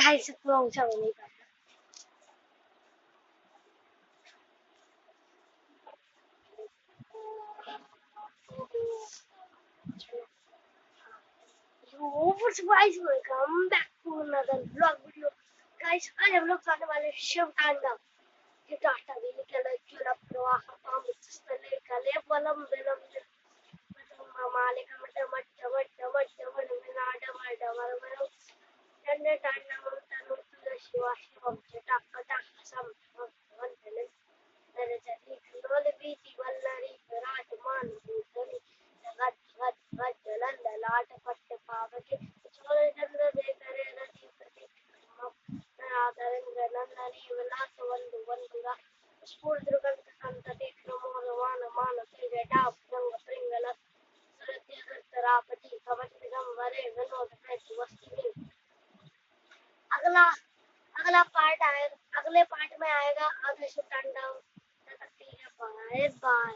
Guys इतना ऊंचा हो नहीं पाया। What's guys, welcome back to another vlog video. Guys, आज हम लोग खाने वाले शिव तांडव। ये टाटा भी निकला चुरा प्रवाह पामुत्सले कले वलम विलम माले का मट मिनाड मट मर चंद्र तांडव तनु तुल शिवा शिवम जटा पटा सम वंदन नरजति कलोल बीति वल्लरी विराजमान भूतनि जगत भगत भज जलन ललाट पट्ट पावके चोर चंद्र दे करे रति प्रति नागरंग नंदनी विलास वंदु वंदुरा स्फूर्ति कंठ संतति नमो रवान मान ते जटा रंग प्रिंगल सुरत्य दत्तरापति कवच निगम वरे विनोद भेट वस्तुनि अगला अगला पार्ट आएगा, अगले पार्ट में आएगा आधे तांडव। तब तक के लिए बाय बाय।